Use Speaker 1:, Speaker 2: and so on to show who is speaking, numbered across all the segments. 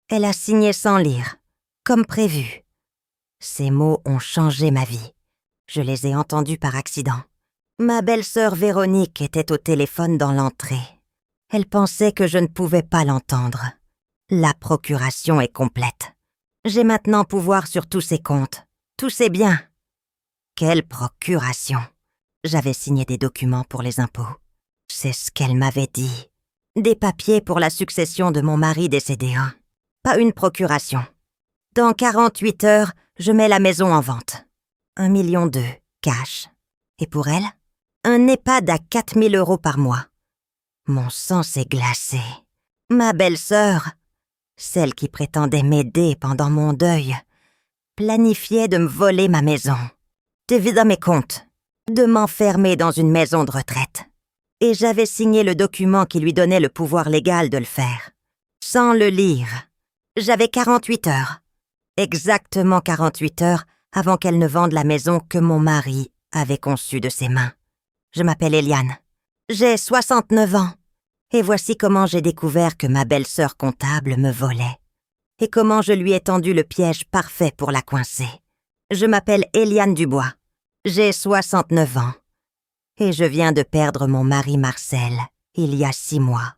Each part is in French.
Speaker 1: Elle a signé sans lire, comme prévu. Ces mots ont changé ma vie. Je les ai entendus par accident. Ma belle-sœur Véronique était au téléphone dans l'entrée. Elle pensait que je ne pouvais pas l'entendre. La procuration est complète. J'ai maintenant pouvoir sur tous ses comptes, tous ses biens. Quelle procuration! J'avais signé des documents pour les impôts. C'est ce qu'elle m'avait dit. Des papiers pour la succession de mon mari décédé. Pas une procuration. Dans 48 heures, je mets la maison en vente. 1,2 million, cash. Et pour elle, un EHPAD à 4 000 € par mois. Mon sang s'est glacé. Ma belle-sœur, celle qui prétendait m'aider pendant mon deuil, planifiait de me voler ma maison, de vider mes comptes, de m'enfermer dans une maison de retraite. Et j'avais signé le document qui lui donnait le pouvoir légal de le faire. Sans le lire. J'avais 48 heures. Exactement 48 heures avant qu'elle ne vende la maison que mon mari avait conçue de ses mains. Je m'appelle Eliane. J'ai 69 ans. Et voici comment j'ai découvert que ma belle-sœur comptable me volait. Et comment je lui ai tendu le piège parfait pour la coincer. Je m'appelle Eliane Dubois. J'ai 69 ans. Et je viens de perdre mon mari Marcel, il y a 6 mois.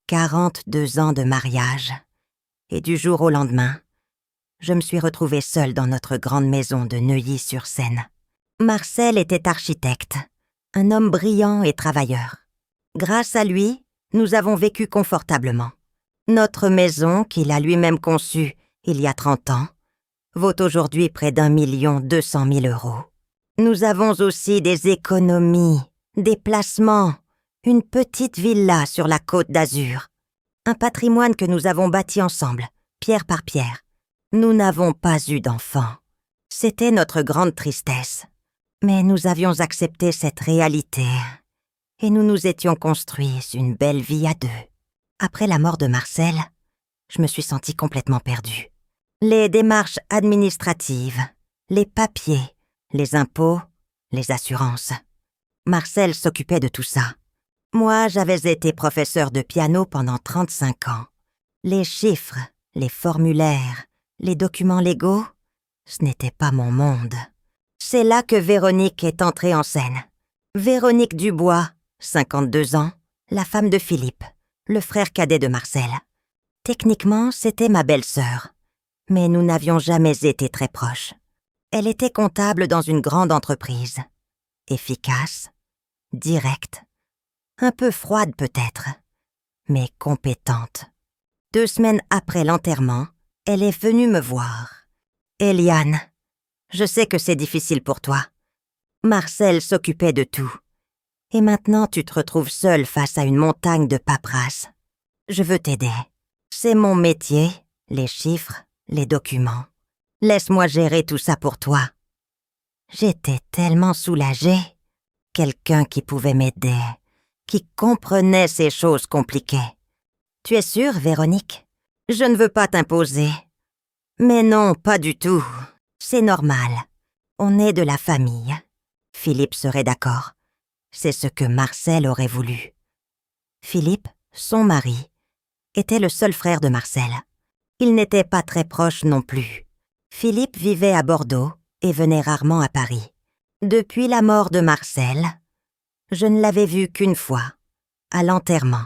Speaker 1: 42 ans de mariage. Et du jour au lendemain, je me suis retrouvée seule dans notre grande maison de Neuilly-sur-Seine. Marcel était architecte, un homme brillant et travailleur. Grâce à lui, nous avons vécu confortablement. Notre maison, qu'il a lui-même conçue il y a 30 ans, vaut aujourd'hui près d'1,2 million €. Nous avons aussi des économies, des placements, une petite villa sur la Côte d'Azur. Un patrimoine que nous avons bâti ensemble, pierre par pierre. Nous n'avons pas eu d'enfants. C'était notre grande tristesse. Mais nous avions accepté cette réalité. Et nous nous étions construits une belle vie à 2. Après la mort de Marcel, je me suis sentie complètement perdue. Les démarches administratives, les papiers, les impôts, les assurances. Marcel s'occupait de tout ça. Moi, j'avais été professeur de piano pendant 35 ans. Les chiffres, les formulaires, les documents légaux, ce n'était pas mon monde. C'est là que Véronique est entrée en scène. Véronique Dubois, 52 ans, la femme de Philippe, le frère cadet de Marcel. Techniquement, c'était ma belle-sœur, mais nous n'avions jamais été très proches. Elle était comptable dans une grande entreprise. Efficace, directe, un peu froide peut-être, mais compétente. 2 semaines après l'enterrement, elle est venue me voir. « Eliane, je sais que c'est difficile pour toi. Marcel s'occupait de tout. Et maintenant tu te retrouves seule face à une montagne de paperasse. Je veux t'aider. C'est mon métier, les chiffres, les documents. Laisse-moi gérer tout ça pour toi. » J'étais tellement soulagée. Quelqu'un qui pouvait m'aider, qui comprenait ces choses compliquées. « Tu es sûre, Véronique? Je ne veux pas t'imposer. » « Mais non, pas du tout. C'est normal. On est de la famille. Philippe serait d'accord. C'est ce que Marcel aurait voulu. » Philippe, son mari, était le seul frère de Marcel. Il n'était pas très proche non plus. Philippe vivait à Bordeaux et venait rarement à Paris. Depuis la mort de Marcel, je ne l'avais vu qu'une fois, à l'enterrement.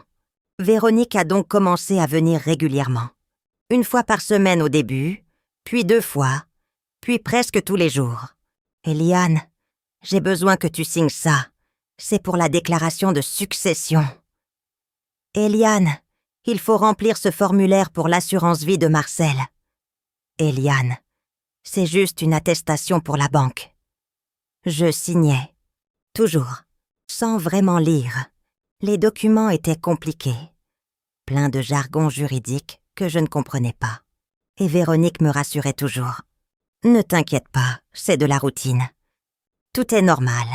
Speaker 1: Véronique a donc commencé à venir régulièrement. 1 fois par semaine au début, puis 2 fois, puis presque tous les jours. « Eliane, j'ai besoin que tu signes ça. C'est pour la déclaration de succession. »« Eliane, il faut remplir ce formulaire pour l'assurance vie de Marcel. »« Eliane, c'est juste une attestation pour la banque. » Je signais, toujours, sans vraiment lire. Les documents étaient compliqués, plein de jargon juridique que je ne comprenais pas. Et Véronique me rassurait toujours. « Ne t'inquiète pas, c'est de la routine. Tout est normal.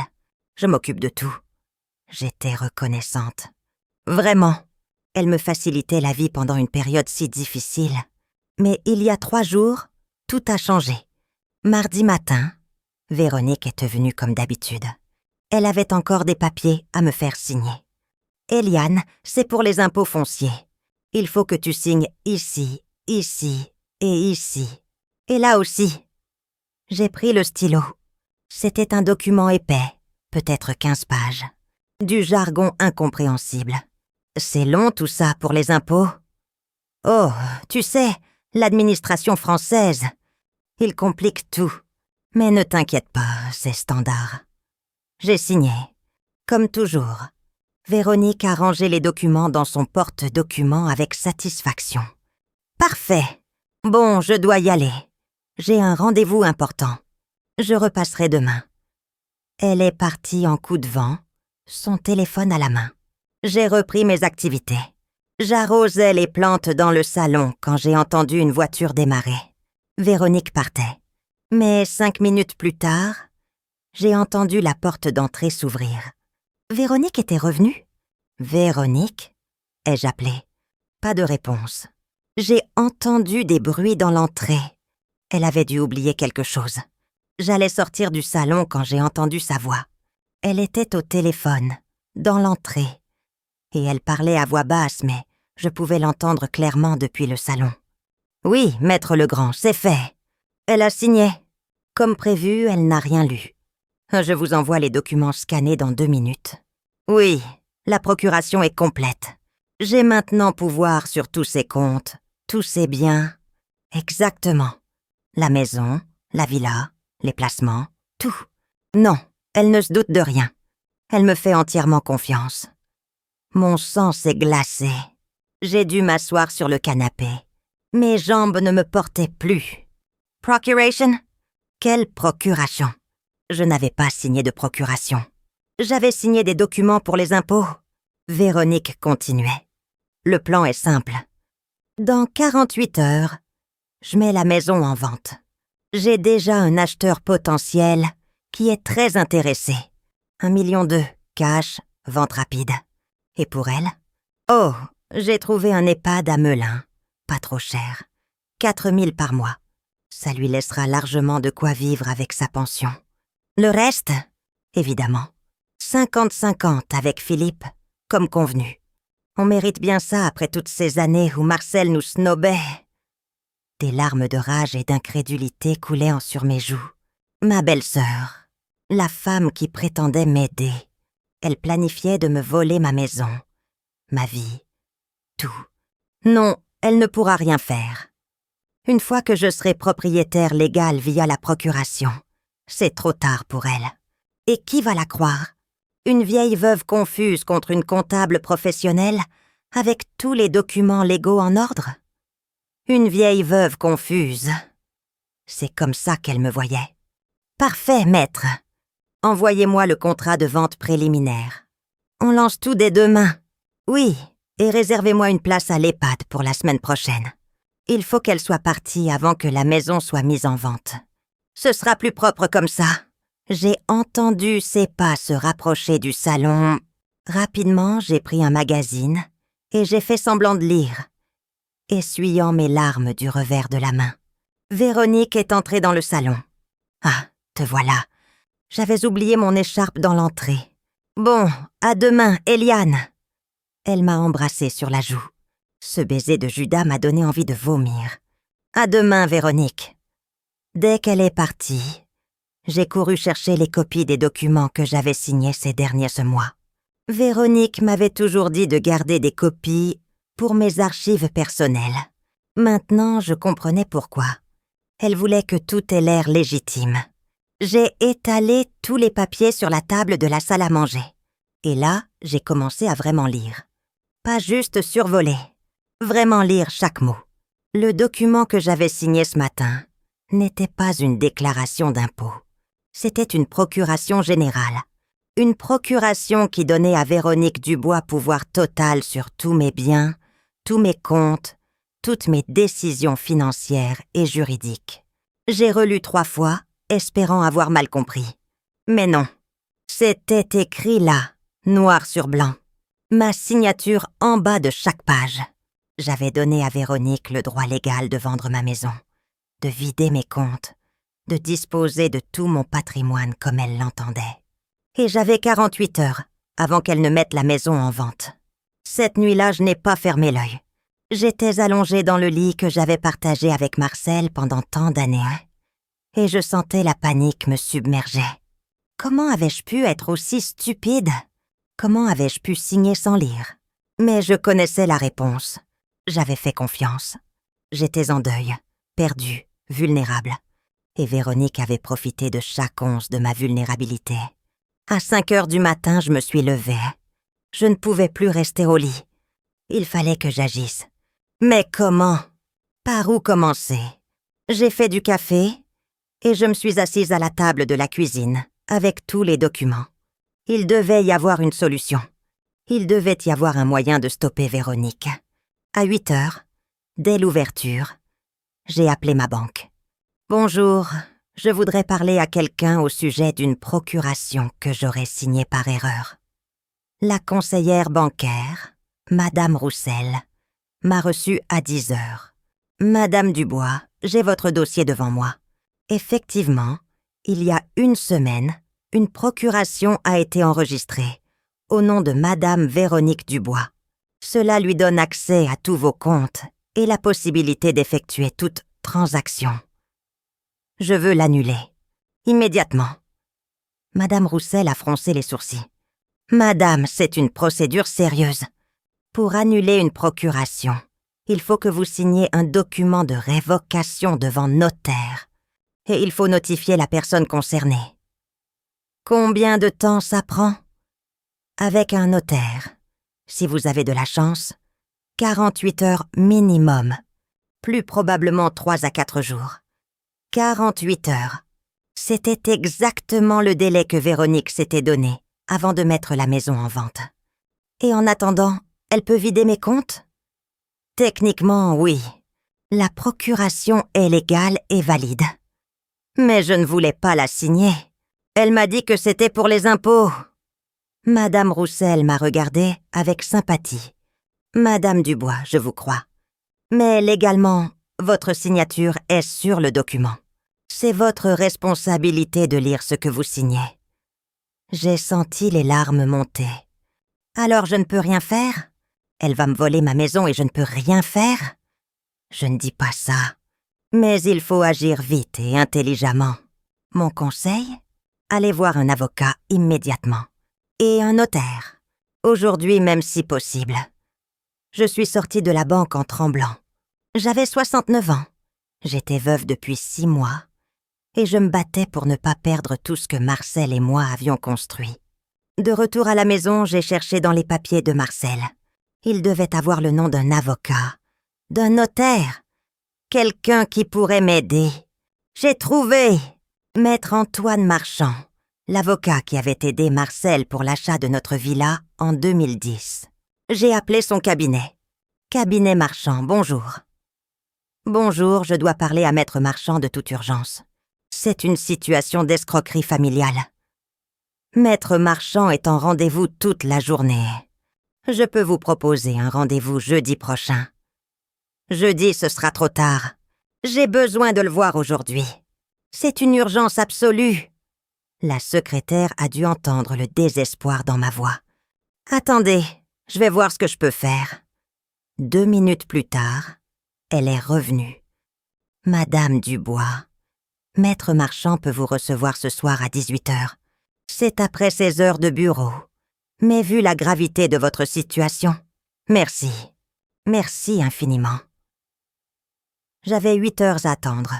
Speaker 1: Je m'occupe de tout. » J'étais reconnaissante. Vraiment, elle me facilitait la vie pendant une période si difficile. Mais il y a 3 jours, tout a changé. Mardi matin, Véronique est venue comme d'habitude. Elle avait encore des papiers à me faire signer. « Eliane, c'est pour les impôts fonciers. Il faut que tu signes ici ici et ici, et là aussi. J'ai pris le stylo. C'était un document épais, peut-être 15 pages. Du jargon incompréhensible. C'est long tout ça pour les impôts. Oh, tu sais, l'administration française. Ils compliquent tout. Mais ne t'inquiète pas, c'est standard. J'ai signé. Comme toujours. Véronique a rangé les documents dans son porte-documents avec satisfaction. Parfait. Bon, je dois y aller. J'ai un rendez-vous important. Je repasserai demain. Elle est partie en coup de vent, son téléphone à la main. J'ai repris mes activités. J'arrosais les plantes dans le salon quand j'ai entendu une voiture démarrer. Véronique partait. Mais 5 minutes plus tard, j'ai entendu la porte d'entrée s'ouvrir. Véronique était revenue. Véronique? Ai-je appelé? Pas de réponse. J'ai entendu des bruits dans l'entrée. Elle avait dû oublier quelque chose. J'allais sortir du salon quand j'ai entendu sa voix. Elle était au téléphone, dans l'entrée. Et elle parlait à voix basse, mais je pouvais l'entendre clairement depuis le salon. « Oui, maître Legrand, c'est fait. Elle a signé. Comme prévu, elle n'a rien lu. Je vous envoie les documents scannés dans 2 minutes. Oui, la procuration est complète. J'ai maintenant pouvoir sur tous ses comptes, tous ses biens. Exactement. La maison, la villa, les placements, tout. Non, elle ne se doute de rien. Elle me fait entièrement confiance. Mon sang s'est glacé. J'ai dû m'asseoir sur le canapé. Mes jambes ne me portaient plus. Procuration? Quelle procuration? Je n'avais pas signé de procuration. J'avais signé des documents pour les impôts. Véronique continuait. Le plan est simple. Dans 48 heures, je mets la maison en vente. J'ai déjà un acheteur potentiel qui est très intéressé. 1,2 million, cash, vente rapide. Et pour elle? Oh, j'ai trouvé un EHPAD à Melun. Pas trop cher. 4 000 par mois. Ça lui laissera largement de quoi vivre avec sa pension. Le reste? Évidemment. 50-50 avec Philippe, comme convenu. On mérite bien ça après toutes ces années où Marcel nous snobait. Des larmes de rage et d'incrédulité coulaient sur mes joues. Ma belle-sœur, la femme qui prétendait m'aider, elle planifiait de me voler ma maison, ma vie, tout. Non, elle ne pourra rien faire. Une fois que je serai propriétaire légal via la procuration, c'est trop tard pour elle. Et qui va la croire? Une vieille veuve confuse contre une comptable professionnelle avec tous les documents légaux en ordre? Une vieille veuve confuse. C'est comme ça qu'elle me voyait. Parfait, maître. Envoyez-moi le contrat de vente préliminaire. On lance tout dès demain. Oui, et réservez-moi une place à l'EHPAD pour la semaine prochaine. Il faut qu'elle soit partie avant que la maison soit mise en vente. Ce sera plus propre comme ça. J'ai entendu ses pas se rapprocher du salon. Rapidement, j'ai pris un magazine et j'ai fait semblant de lire, essuyant mes larmes du revers de la main. Véronique est entrée dans le salon. Ah, te voilà. J'avais oublié mon écharpe dans l'entrée. Bon, à demain, Eliane. Elle m'a embrassée sur la joue. Ce baiser de Judas m'a donné envie de vomir. À demain, Véronique. Dès qu'elle est partie, j'ai couru chercher les copies des documents que j'avais signés ces derniers mois. Véronique m'avait toujours dit de garder des copies pour mes archives personnelles. Maintenant, je comprenais pourquoi. Elle voulait que tout ait l'air légitime. J'ai étalé tous les papiers sur la table de la salle à manger. Et là, j'ai commencé à vraiment lire. Pas juste survoler. Vraiment lire chaque mot. Le document que j'avais signé ce matin n'était pas une déclaration d'impôt. C'était une procuration générale. Une procuration qui donnait à Véronique Dubois pouvoir total sur tous mes biens, tous mes comptes, toutes mes décisions financières et juridiques. J'ai relu 3 fois, espérant avoir mal compris. Mais non, c'était écrit là, noir sur blanc. Ma signature en bas de chaque page. J'avais donné à Véronique le droit légal de vendre ma maison, de vider mes comptes, de disposer de tout mon patrimoine comme elle l'entendait. Et j'avais 48 heures avant qu'elle ne mette la maison en vente. Cette nuit-là, je n'ai pas fermé l'œil. J'étais allongée dans le lit que j'avais partagé avec Marcel pendant tant d'années, et je sentais la panique me submerger. Comment avais-je pu être aussi stupide? Comment avais-je pu signer sans lire? Mais je connaissais la réponse. J'avais fait confiance. J'étais en deuil, perdue, vulnérable. Et Véronique avait profité de chaque once de ma vulnérabilité. À 5 heures du matin, je me suis levée. Je ne pouvais plus rester au lit. Il fallait que j'agisse. Mais comment? Par où commencer? J'ai fait du café et je me suis assise à la table de la cuisine avec tous les documents. Il devait y avoir une solution. Il devait y avoir un moyen de stopper Véronique. À 8 heures, dès l'ouverture, j'ai appelé ma banque. « Bonjour, je voudrais parler à quelqu'un au sujet d'une procuration que j'aurais signée par erreur. » La conseillère bancaire, Madame Roussel, m'a reçue à 10 heures. « Madame Dubois, j'ai votre dossier devant moi. Effectivement, il y a une semaine, une procuration a été enregistrée au nom de Madame Véronique Dubois. Cela lui donne accès à tous vos comptes et la possibilité d'effectuer toute transaction. Je veux l'annuler. Immédiatement. » Madame Roussel a froncé les sourcils. « Madame, c'est une procédure sérieuse. Pour annuler une procuration, il faut que vous signiez un document de révocation devant notaire. Et il faut notifier la personne concernée. Combien de temps ça prend? Avec un notaire, si vous avez de la chance, 48 heures minimum, plus probablement 3 à 4 jours. 48 heures. C'était exactement le délai que Véronique s'était donné avant de mettre la maison en vente. Et en attendant, elle peut vider mes comptes? Techniquement, oui. La procuration est légale et valide. Mais je ne voulais pas la signer. Elle m'a dit que c'était pour les impôts. Madame Roussel m'a regardée avec sympathie. Madame Dubois, je vous crois. Mais légalement, votre signature est sur le document. C'est votre responsabilité de lire ce que vous signez. J'ai senti les larmes monter. Alors je ne peux rien faire? Elle va me voler ma maison et je ne peux rien faire? Je ne dis pas ça. Mais il faut agir vite et intelligemment. Mon conseil? Allez voir un avocat immédiatement. Et un notaire. Aujourd'hui même si possible. Je suis sortie de la banque en tremblant. J'avais 69 ans. J'étais veuve depuis 6 mois. Et je me battais pour ne pas perdre tout ce que Marcel et moi avions construit. De retour à la maison, j'ai cherché dans les papiers de Marcel. Il devait avoir le nom d'un avocat, d'un notaire. Quelqu'un qui pourrait m'aider. J'ai trouvé Maître Antoine Marchand, l'avocat qui avait aidé Marcel pour l'achat de notre villa en 2010. J'ai appelé son cabinet. Cabinet Marchand, bonjour. Bonjour, je dois parler à Maître Marchand de toute urgence. C'est une situation d'escroquerie familiale. Maître Marchand est en rendez-vous toute la journée. Je peux vous proposer un rendez-vous jeudi prochain. Jeudi, ce sera trop tard. J'ai besoin de le voir aujourd'hui. C'est une urgence absolue. La secrétaire a dû entendre le désespoir dans ma voix. Attendez, je vais voir ce que je peux faire. 2 minutes plus tard, elle est revenue. Madame Dubois, Maître Marchand peut vous recevoir ce soir à 18 heures. C'est après 16 heures de bureau. Mais vu la gravité de votre situation, merci. Merci infiniment. J'avais 8 heures à attendre.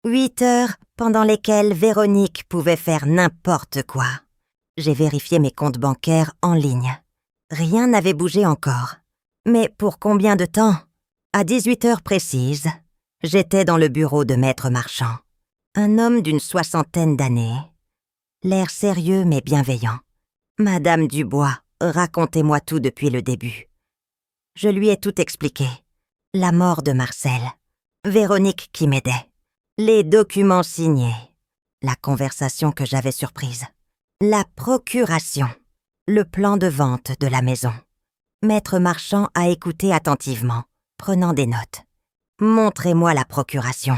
Speaker 1: 8 heures pendant lesquelles Véronique pouvait faire n'importe quoi. J'ai vérifié mes comptes bancaires en ligne. Rien n'avait bougé encore. Mais pour combien de temps? À 18 heures précises, j'étais dans le bureau de Maître Marchand. Un homme d'une 60aine d'années. L'air sérieux mais bienveillant. « Madame Dubois, racontez-moi tout depuis le début. » Je lui ai tout expliqué. La mort de Marcel. Véronique qui m'aidait. Les documents signés. La conversation que j'avais surprise. La procuration. Le plan de vente de la maison. Maître Marchand a écouté attentivement, prenant des notes. « Montrez-moi la procuration. »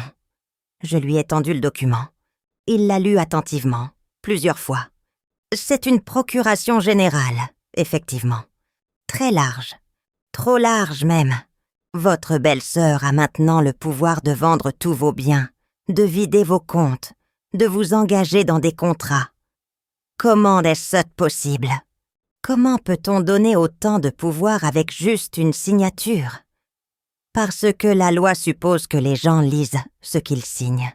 Speaker 1: Je lui ai tendu le document. Il l'a lu attentivement, plusieurs fois. C'est une procuration générale, effectivement. Très large. Trop large même. Votre belle-sœur a maintenant le pouvoir de vendre tous vos biens, de vider vos comptes, de vous engager dans des contrats. Comment est-ce possible? Comment peut-on donner autant de pouvoir avec juste une signature? Parce que la loi suppose que les gens lisent ce qu'ils signent.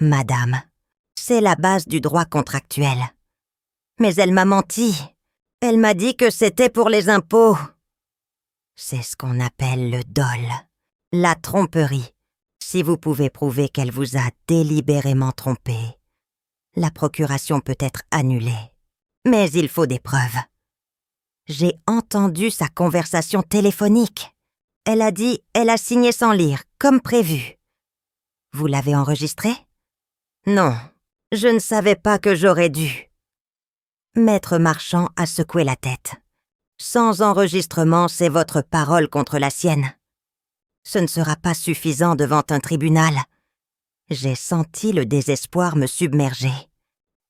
Speaker 1: Madame, c'est la base du droit contractuel. Mais elle m'a menti. Elle m'a dit que c'était pour les impôts. C'est ce qu'on appelle le dol, la tromperie. Si vous pouvez prouver qu'elle vous a délibérément trompé, la procuration peut être annulée. Mais il faut des preuves. J'ai entendu sa conversation téléphonique. Elle a dit « elle a signé sans lire, comme prévu ». Vous l'avez enregistré? Non, je ne savais pas que j'aurais dû. Maître Marchand a secoué la tête. Sans enregistrement, c'est votre parole contre la sienne. Ce ne sera pas suffisant devant un tribunal. J'ai senti le désespoir me submerger.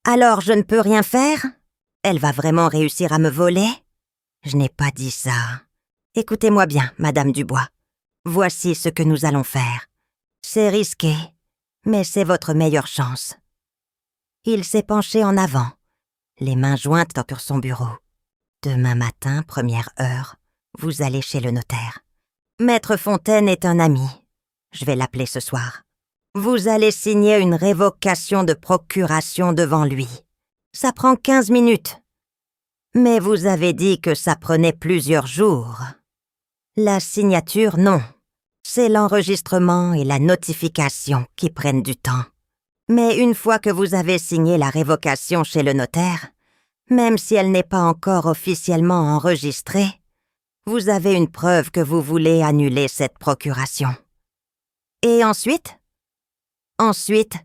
Speaker 1: Alors je ne peux rien faire? Elle va vraiment réussir à me voler? Je n'ai pas dit ça. Écoutez-moi bien, Madame Dubois. Voici ce que nous allons faire. C'est risqué, mais c'est votre meilleure chance. Il s'est penché en avant, les mains jointes sur son bureau. Demain matin, première heure, vous allez chez le notaire. Maître Fontaine est un ami. Je vais l'appeler ce soir. Vous allez signer une révocation de procuration devant lui. Ça prend 15 minutes. Mais vous avez dit que ça prenait plusieurs jours. La signature, non. C'est l'enregistrement et la notification qui prennent du temps. Mais une fois que vous avez signé la révocation chez le notaire, même si elle n'est pas encore officiellement enregistrée, vous avez une preuve que vous voulez annuler cette procuration. Et ensuite? Ensuite,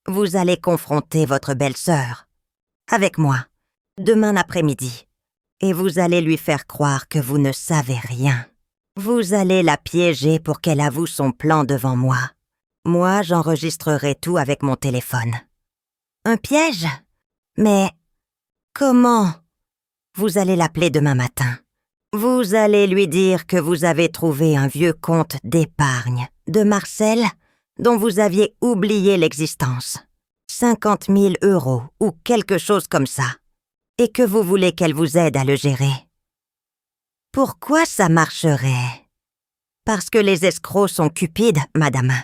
Speaker 1: vous allez confronter votre belle-sœur, avec moi, demain après-midi, et vous allez lui faire croire que vous ne savez rien. Vous allez la piéger pour qu'elle avoue son plan devant moi. Moi, j'enregistrerai tout avec mon téléphone. Un piège? Mais comment? Vous allez l'appeler demain matin. Vous allez lui dire que vous avez trouvé un vieux compte d'épargne de Marcel dont vous aviez oublié l'existence. 50 000 € ou quelque chose comme ça. Et que vous voulez qu'elle vous aide à le gérer. Pourquoi ça marcherait? Parce que les escrocs sont cupides, madame.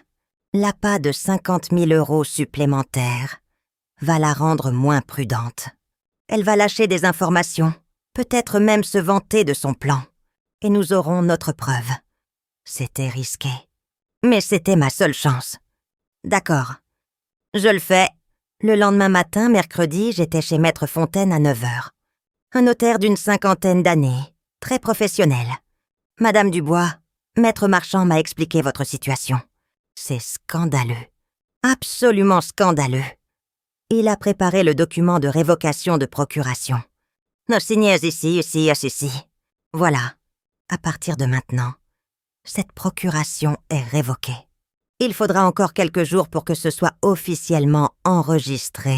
Speaker 1: L'appât de 50 000 € supplémentaires va la rendre moins prudente. Elle va lâcher des informations, peut-être même se vanter de son plan, et nous aurons notre preuve. C'était risqué, mais c'était ma seule chance. D'accord, je le fais. Le lendemain matin, mercredi, j'étais chez Maître Fontaine à 9 h. Un notaire d'une 50aine d'années, très professionnel. Madame Dubois, Maître Marchand m'a expliqué votre situation. C'est scandaleux, absolument scandaleux. Il a préparé le document de révocation de procuration. Signez ici. Voilà, à partir de maintenant, cette procuration est révoquée. Il faudra encore quelques jours pour que ce soit officiellement enregistré.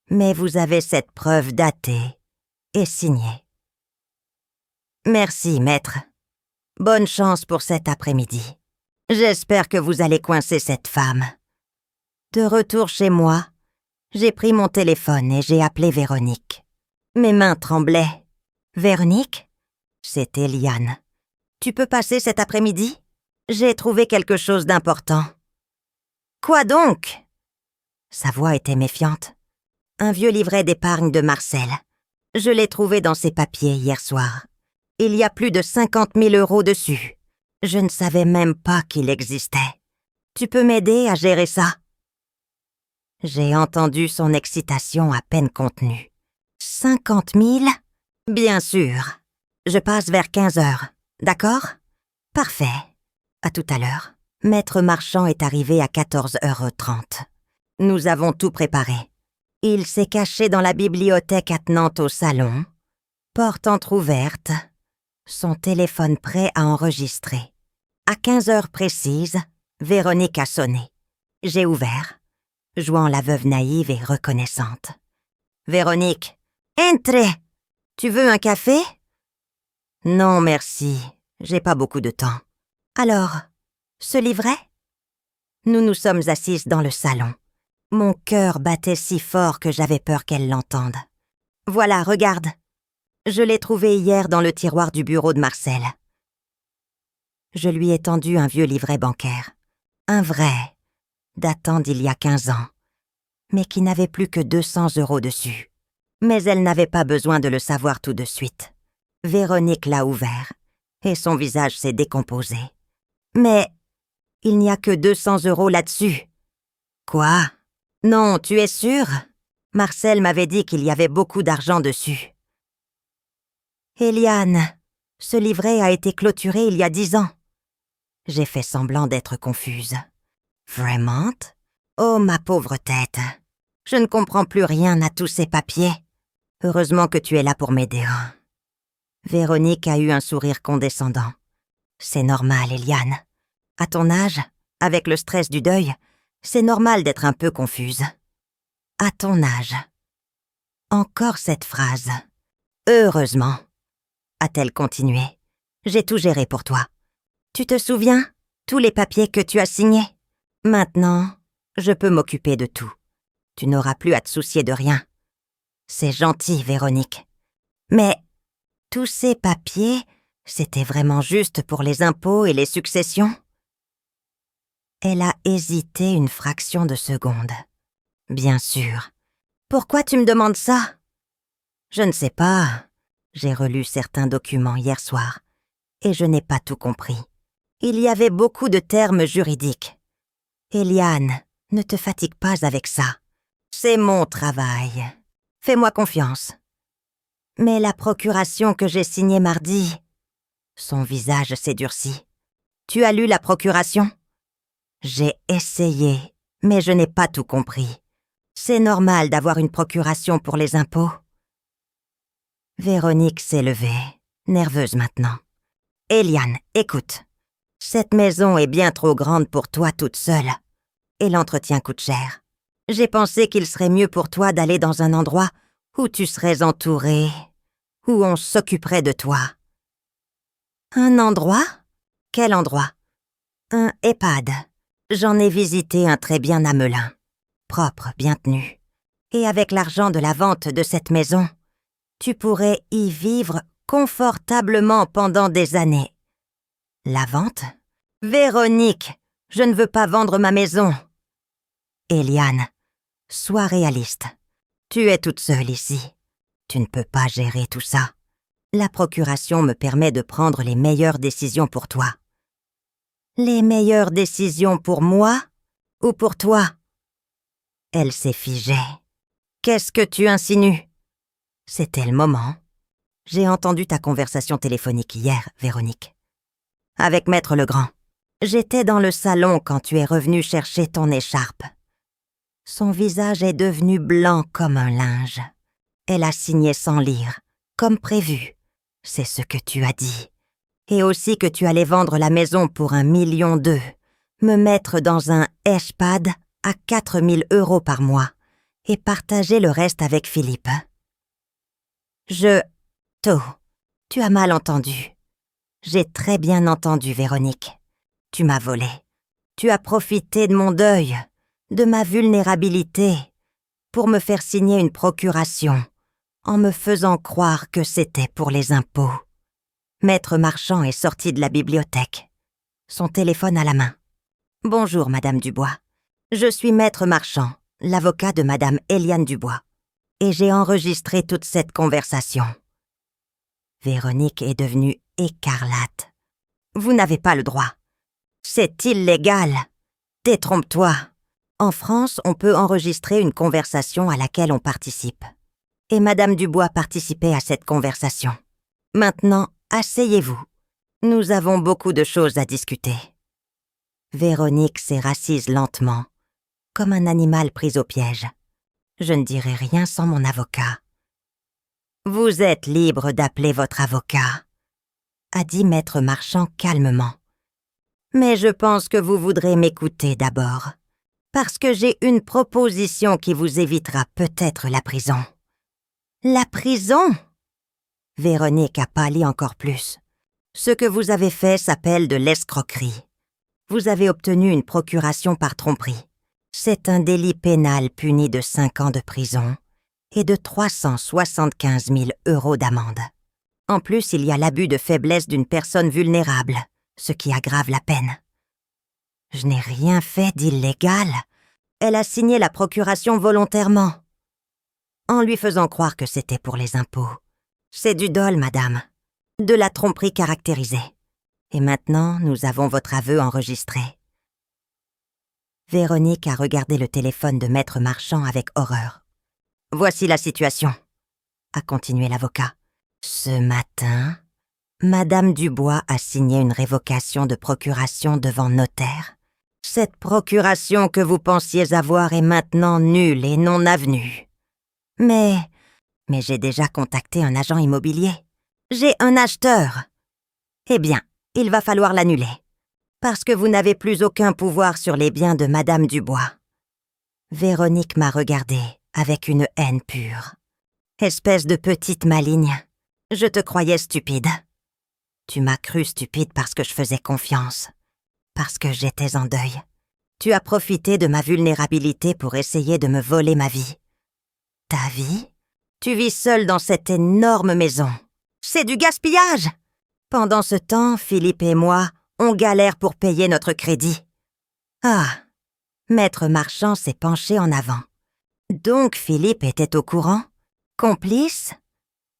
Speaker 1: Mais vous avez cette preuve datée et signée. Merci, maître. Bonne chance pour cet après-midi. J'espère que vous allez coincer cette femme. De retour chez moi, j'ai pris mon téléphone et j'ai appelé Véronique. Mes mains tremblaient. Véronique? C'était Liane. Tu peux passer cet après-midi? J'ai trouvé quelque chose d'important. Quoi donc? Sa voix était méfiante. Un vieux livret d'épargne de Marcel. Je l'ai trouvé dans ses papiers hier soir. Il y a plus de 50 000 € dessus. Je ne savais même pas qu'il existait. Tu peux m'aider à gérer ça? J'ai entendu son excitation à peine contenue. 50 000? Bien sûr. Je passe vers 15 h. D'accord? Parfait. À tout à l'heure. Maître Marchand est arrivé à 14h30. Nous avons tout préparé. Il s'est caché dans la bibliothèque attenante au salon, porte entr'ouverte, son téléphone prêt à enregistrer. À 15 h précises, Véronique a sonné. J'ai ouvert, jouant la veuve naïve et reconnaissante. « Véronique, entre! Tu veux un café? » « Non, merci. J'ai pas beaucoup de temps. Alors, ce livret ? Nous nous sommes assises dans le salon. Mon cœur battait si fort que j'avais peur qu'elle l'entende. Voilà, regarde. Je l'ai trouvé hier dans le tiroir du bureau de Marcel. Je lui ai tendu un vieux livret bancaire. Un vrai, datant d'il y a 15 ans, mais qui n'avait plus que 200 € dessus. Mais elle n'avait pas besoin de le savoir tout de suite. Véronique l'a ouvert, et son visage s'est décomposé. Mais il n'y a que 200 € là-dessus. Quoi ? Non, tu es sûre ? Marcel m'avait dit qu'il y avait beaucoup d'argent dessus. Eliane, ce livret a été clôturé il y a 10 ans. J'ai fait semblant d'être confuse. Vraiment ? Oh, ma pauvre tête. Je ne comprends plus rien à tous ces papiers. Heureusement que tu es là pour m'aider. Véronique a eu un sourire condescendant. C'est normal, Eliane. À ton âge, avec le stress du deuil, c'est normal d'être un peu confuse. À ton âge. Encore cette phrase. Heureusement. A-t-elle continué. J'ai tout géré pour toi. Tu te souviens ? Tous les papiers que tu as signés ? Maintenant, je peux m'occuper de tout. Tu n'auras plus à te soucier de rien. C'est gentil, Véronique. Mais tous ces papiers, c'était vraiment juste pour les impôts et les successions ? Elle a hésité une fraction de seconde. Bien sûr. Pourquoi tu me demandes ça ? Je ne sais pas. J'ai relu certains documents hier soir, et je n'ai pas tout compris. Il y avait beaucoup de termes juridiques. Eliane, ne te fatigue pas avec ça. C'est mon travail. Fais-moi confiance. Mais la procuration que j'ai signée mardi... Son visage s'est durci. Tu as lu la procuration ? J'ai essayé, mais je n'ai pas tout compris. C'est normal d'avoir une procuration pour les impôts. Véronique s'est levée, nerveuse maintenant. Eliane, écoute. Cette maison est bien trop grande pour toi toute seule. Et l'entretien coûte cher. J'ai pensé qu'il serait mieux pour toi d'aller dans un endroit où tu serais entourée, où on s'occuperait de toi. Un endroit ? Quel endroit ? Un EHPAD. J'en ai visité un très bien à Melun. Propre, bien tenu. Et avec l'argent de la vente de cette maison, tu pourrais y vivre confortablement pendant des années. La vente ? Véronique, je ne veux pas vendre ma maison. Eliane, sois réaliste. Tu es toute seule ici. Tu ne peux pas gérer tout ça. La procuration me permet de prendre les meilleures décisions pour toi. Les meilleures décisions pour moi ou pour toi ? Elle s'est figée. Qu'est-ce que tu insinues ? C'était le moment. J'ai entendu ta conversation téléphonique hier, Véronique. Avec Maître Legrand. J'étais dans le salon quand tu es revenue chercher ton écharpe. Son visage est devenu blanc comme un linge. Elle a signé sans lire, comme prévu. C'est ce que tu as dit. Et aussi que tu allais vendre la maison pour 1,2 million, me mettre dans un EHPAD à 4 000 € par mois et partager le reste avec Philippe. Tu as mal entendu. J'ai très bien entendu, Véronique. Tu m'as volé. Tu as profité de mon deuil, de ma vulnérabilité, pour me faire signer une procuration, en me faisant croire que c'était pour les impôts. Maître Marchand est sorti de la bibliothèque, son téléphone à la main. « Bonjour, Madame Dubois. Je suis Maître Marchand, l'avocat de Madame Eliane Dubois, et j'ai enregistré toute cette conversation. » Véronique est devenue écarlate. « Vous n'avez pas le droit. C'est illégal. Détrompe-toi. En France, on peut enregistrer une conversation à laquelle on participe. Et Madame Dubois participait à cette conversation. Maintenant, asseyez-vous. Nous avons beaucoup de choses à discuter. » Véronique s'est rassise lentement, comme un animal pris au piège. Je ne dirai rien sans mon avocat. « Vous êtes libre d'appeler votre avocat, » a dit Maître Marchand calmement. « Mais je pense que vous voudrez m'écouter d'abord, parce que j'ai une proposition qui vous évitera peut-être la prison. » « La prison ?» Véronique a pâli encore plus. Ce que vous avez fait s'appelle de l'escroquerie. Vous avez obtenu une procuration par tromperie. C'est un délit pénal puni de 5 ans de prison et de 375 000 € d'amende. En plus, il y a l'abus de faiblesse d'une personne vulnérable, ce qui aggrave la peine. Je n'ai rien fait d'illégal. Elle a signé la procuration volontairement, en lui faisant croire que c'était pour les impôts. C'est du dol, madame. De la tromperie caractérisée. Et maintenant, nous avons votre aveu enregistré. Véronique a regardé le téléphone de Maître Marchand avec horreur. « Voici la situation », a continué l'avocat. « Ce matin, Madame Dubois a signé une révocation de procuration devant notaire. Cette procuration que vous pensiez avoir est maintenant nulle et non avenue. Mais j'ai déjà contacté un agent immobilier. J'ai un acheteur. Eh bien, il va falloir l'annuler, parce que vous n'avez plus aucun pouvoir sur les biens de Madame Dubois. » Véronique m'a regardée avec une haine pure. « Espèce de petite maligne, je te croyais stupide. Tu m'as cru stupide parce que je faisais confiance, parce que j'étais en deuil. Tu as profité de ma vulnérabilité pour essayer de me voler ma vie. Ta vie? Tu vis seule dans cette énorme maison. C'est du gaspillage! Pendant ce temps, Philippe et moi, on galère pour payer notre crédit. » Ah, Maître Marchand s'est penché en avant. Donc Philippe était au courant? Complice?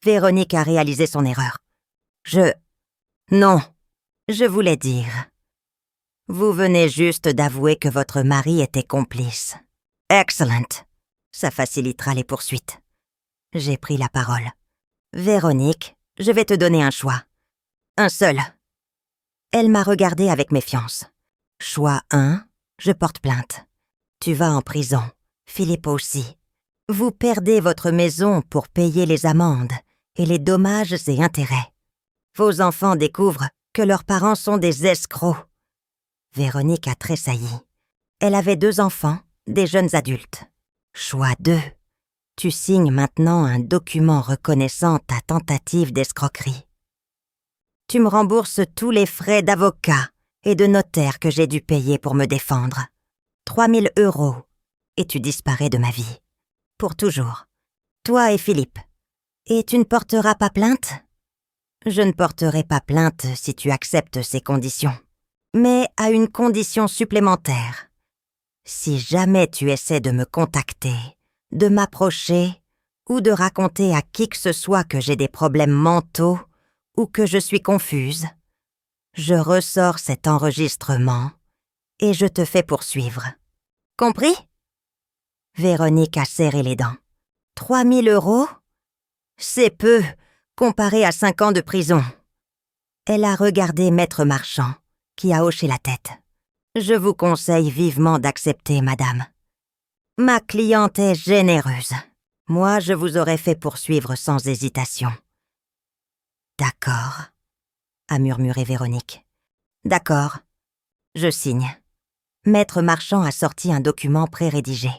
Speaker 1: Véronique a réalisé son erreur. Non, je voulais dire. Vous venez juste d'avouer que votre mari était complice. Excellent. Ça facilitera les poursuites. J'ai pris la parole. Véronique, je vais te donner un choix. Un seul. Elle m'a regardée avec méfiance. Choix 1, je porte plainte. Tu vas en prison. Philippe aussi. Vous perdez votre maison pour payer les amendes et les dommages et intérêts. Vos enfants découvrent que leurs parents sont des escrocs. Véronique a tressailli. Elle avait 2 enfants, des jeunes adultes. Choix 2. Tu signes maintenant un document reconnaissant ta tentative d'escroquerie. Tu me rembourses tous les frais d'avocat et de notaire que j'ai dû payer pour me défendre. 3 000 € et tu disparais de ma vie. Pour toujours. Toi et Philippe. Et tu ne porteras pas plainte? Je ne porterai pas plainte si tu acceptes ces conditions. Mais à une condition supplémentaire. Si jamais tu essaies de me contacter, de m'approcher ou de raconter à qui que ce soit que j'ai des problèmes mentaux ou que je suis confuse, je ressors cet enregistrement et je te fais poursuivre. Compris? Véronique a serré les dents. 3 000 €? C'est peu, comparé à 5 ans de prison. Elle a regardé Maître Marchand, qui a hoché la tête. Je vous conseille vivement d'accepter, madame. Ma cliente est généreuse. Moi, je vous aurais fait poursuivre sans hésitation. D'accord, a murmuré Véronique. D'accord, je signe. Maître Marchand a sorti un document pré-rédigé.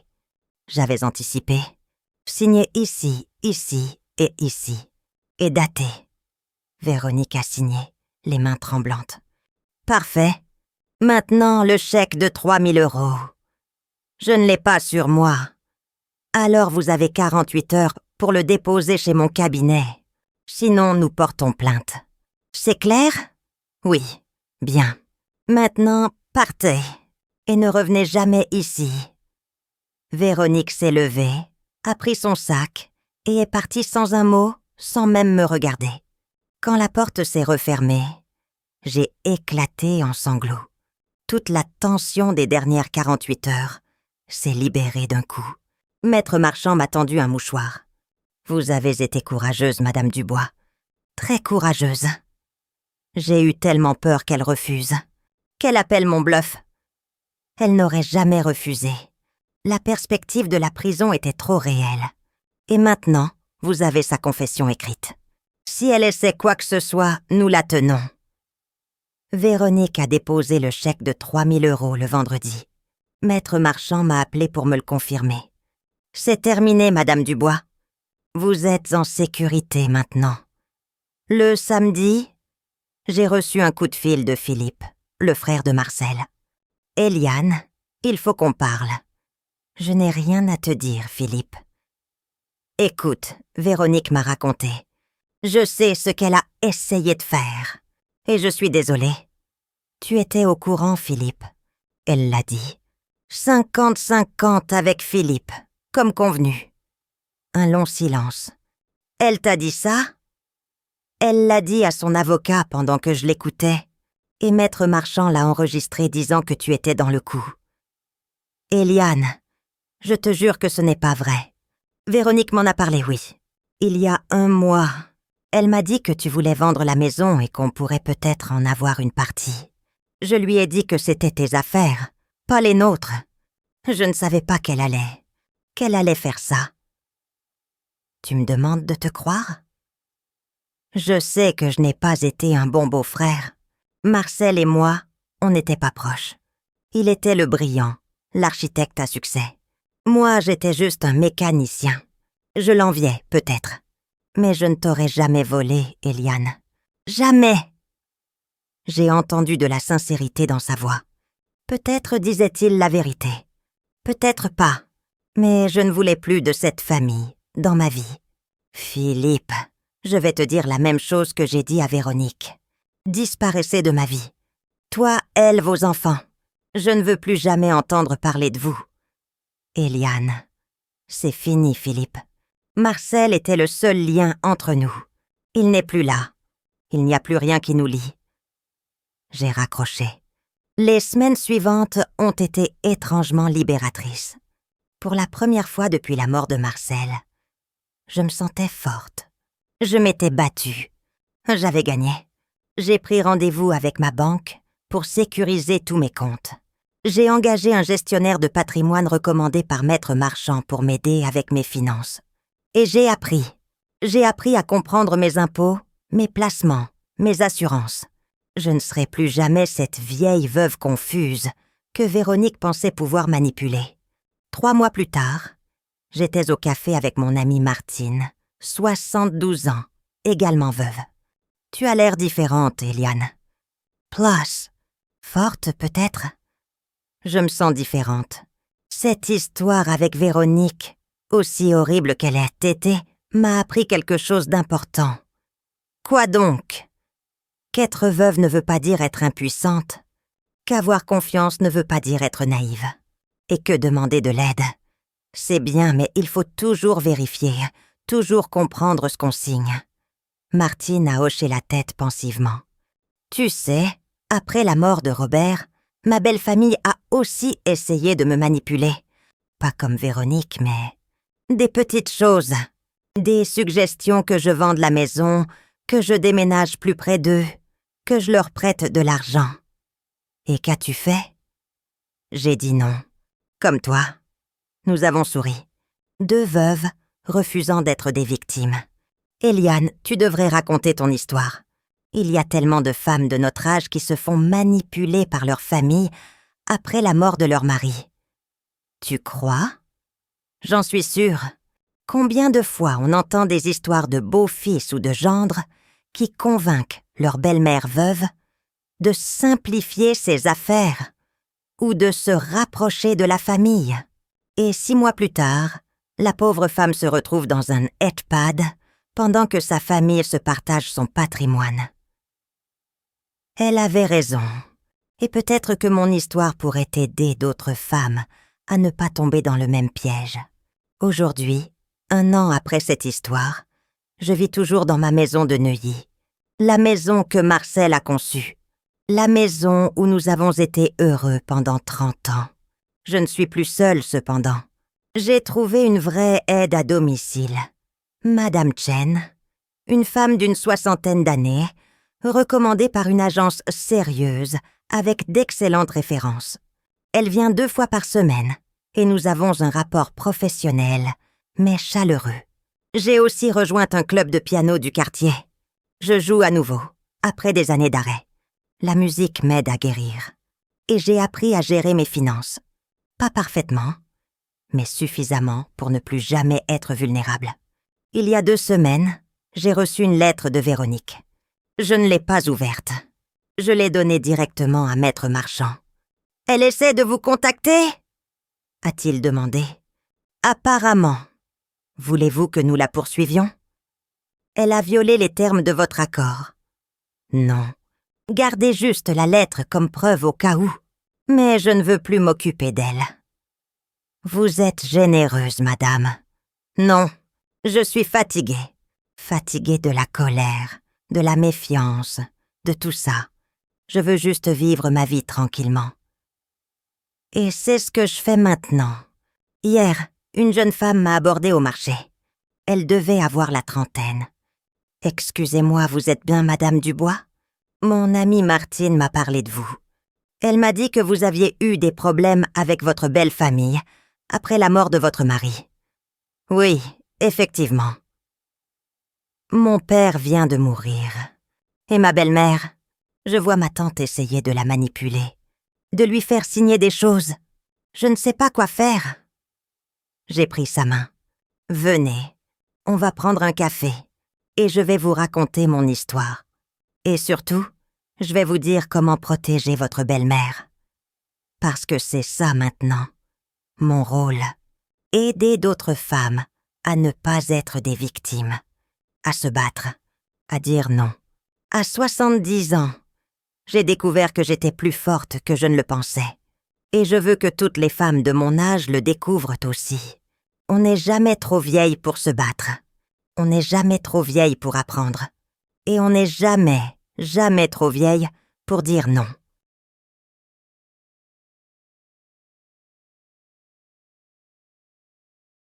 Speaker 1: J'avais anticipé. Signé ici, ici et ici. Et daté. Véronique a signé, les mains tremblantes. Parfait. Maintenant, le chèque de 3 000 €. Je ne l'ai pas sur moi. Alors vous avez 48 heures pour le déposer chez mon cabinet. Sinon, nous portons plainte. C'est clair? Oui. Bien. Maintenant, partez. Et ne revenez jamais ici. Véronique s'est levée, a pris son sac et est partie sans un mot, sans même me regarder. Quand la porte s'est refermée, j'ai éclaté en sanglots. Toute la tension des dernières 48 heures s'est libérée d'un coup. Maître Marchand m'a tendu un mouchoir. Vous avez été courageuse, Madame Dubois. Très courageuse. J'ai eu tellement peur qu'elle refuse, qu'elle appelle mon bluff. Elle n'aurait jamais refusé. La perspective de la prison était trop réelle. Et maintenant, vous avez sa confession écrite. Si elle essaie quoi que ce soit, nous la tenons. Véronique a déposé le chèque de 3 000 € le vendredi. Maître Marchand m'a appelé pour me le confirmer. C'est terminé, Madame Dubois. Vous êtes en sécurité maintenant. Le samedi, j'ai reçu un coup de fil de Philippe, le frère de Marcel. « Eliane, il faut qu'on parle. » « Je n'ai rien à te dire, Philippe. »« Écoute, Véronique m'a raconté. Je sais ce qu'elle a essayé de faire. Et je suis désolée. Tu étais au courant, Philippe. » Elle l'a dit. 50-50 avec Philippe, comme convenu. Un long silence. « Elle t'a dit ça ?» Elle l'a dit à son avocat pendant que je l'écoutais. Et Maître Marchand l'a enregistré disant que tu étais dans le coup. « Eliane, je te jure que ce n'est pas vrai. Véronique m'en a parlé, oui. Il y a 1 mois, elle m'a dit que tu voulais vendre la maison et qu'on pourrait peut-être en avoir une partie. Je lui ai dit que c'était tes affaires, pas les nôtres. Je ne savais pas qu'elle allait faire ça. Tu me demandes de te croire? Je sais que je n'ai pas été un bon beau-frère. Marcel et moi, on n'était pas proches. Il était le brillant, l'architecte à succès. Moi, j'étais juste un mécanicien. Je l'enviais, peut-être. Mais je ne t'aurais jamais volé, Eliane. Jamais! J'ai entendu de la sincérité dans sa voix. Peut-être disait-il la vérité. Peut-être pas. Mais je ne voulais plus de cette famille, dans ma vie. Philippe, je vais te dire la même chose que j'ai dit à Véronique. Disparaissez de ma vie. Toi, elle, vos enfants. Je ne veux plus jamais entendre parler de vous. Eliane, c'est fini, Philippe. Marcel était le seul lien entre nous. Il n'est plus là. Il n'y a plus rien qui nous lie. J'ai raccroché. Les semaines suivantes ont été étrangement libératrices. Pour la première fois depuis la mort de Marcel, je me sentais forte. Je m'étais battue. J'avais gagné. J'ai pris rendez-vous avec ma banque pour sécuriser tous mes comptes. J'ai engagé un gestionnaire de patrimoine recommandé par Maître Marchand pour m'aider avec mes finances. Et j'ai appris à comprendre mes impôts, mes placements, mes assurances. Je ne serai plus jamais cette vieille veuve confuse que Véronique pensait pouvoir manipuler. 3 mois plus tard, j'étais au café avec mon amie Martine, 72 ans, également veuve. Tu as l'air différente, Eliane. Plus, forte peut-être. Je me sens différente. Cette histoire avec Véronique, aussi horrible qu'elle ait été, m'a appris quelque chose d'important. Quoi donc? Qu'être veuve ne veut pas dire être impuissante, qu'avoir confiance ne veut pas dire être naïve. Et que demander de l'aide? C'est bien, mais il faut toujours vérifier, toujours comprendre ce qu'on signe. Martine a hoché la tête pensivement. Tu sais, après la mort de Robert, ma belle famille a aussi essayé de me manipuler. Pas comme Véronique, mais des petites choses. Des suggestions que je vende la maison, que je déménage plus près d'eux, que je leur prête de l'argent. Et qu'as-tu fait? J'ai dit non. Comme toi. Nous avons souri. 2 veuves refusant d'être des victimes. Eliane, tu devrais raconter ton histoire. Il y a tellement de femmes de notre âge qui se font manipuler par leur famille après la mort de leur mari. Tu crois? J'en suis sûre. Combien de fois on entend des histoires de beaux-fils ou de gendres qui convainquent leur belle-mère veuve de simplifier ses affaires ou de se rapprocher de la famille. Et 6 mois plus tard, la pauvre femme se retrouve dans un EHPAD pendant que sa famille se partage son patrimoine. Elle avait raison, et peut-être que mon histoire pourrait aider d'autres femmes à ne pas tomber dans le même piège. Aujourd'hui, 1 an après cette histoire, je vis toujours dans ma maison de Neuilly, la maison que Marcel a conçue, la maison où nous avons été heureux pendant 30 ans. Je ne suis plus seule cependant. J'ai trouvé une vraie aide à domicile. Madame Chen, une femme d'une 60aine d'années, recommandée par une agence sérieuse avec d'excellentes références. Elle vient 2 fois par semaine et nous avons un rapport professionnel, mais chaleureux. J'ai aussi rejoint un club de piano du quartier. Je joue à nouveau, après des années d'arrêt. La musique m'aide à guérir. Et j'ai appris à gérer mes finances. Pas parfaitement, mais suffisamment pour ne plus jamais être vulnérable. Il y a 2 semaines, j'ai reçu une lettre de Véronique. Je ne l'ai pas ouverte. Je l'ai donnée directement à Maître Marchand. « Elle essaie de vous contacter ?» a-t-il demandé. « Apparemment. Voulez-vous que nous la poursuivions ? Elle a violé les termes de votre accord. Non. Gardez juste la lettre comme preuve au cas où. Mais je ne veux plus m'occuper d'elle. Vous êtes généreuse, madame. Non, je suis fatiguée. Fatiguée de la colère, de la méfiance, de tout ça. Je veux juste vivre ma vie tranquillement. Et c'est ce que je fais maintenant. Hier, une jeune femme m'a abordée au marché. Elle devait avoir la trentaine. « Excusez-moi, vous êtes bien Madame Dubois ? Mon amie Martine m'a parlé de vous. Elle m'a dit que vous aviez eu des problèmes avec votre belle famille après la mort de votre mari. » « Oui, effectivement. Mon père vient de mourir. Et ma belle-mère, je vois ma tante essayer de la manipuler, de lui faire signer des choses. Je ne sais pas quoi faire. » J'ai pris sa main. « Venez, on va prendre un café et je vais vous raconter mon histoire. Et surtout, je vais vous dire comment protéger votre belle-mère. Parce que c'est ça maintenant, mon rôle. Aider d'autres femmes à ne pas être des victimes, à se battre, à dire non. À 70 ans, j'ai découvert que j'étais plus forte que je ne le pensais. Et je veux que toutes les femmes de mon âge le découvrent aussi. On n'est jamais trop vieille pour se battre. On n'est jamais trop vieille pour apprendre. Et on n'est jamais trop vieille pour dire non.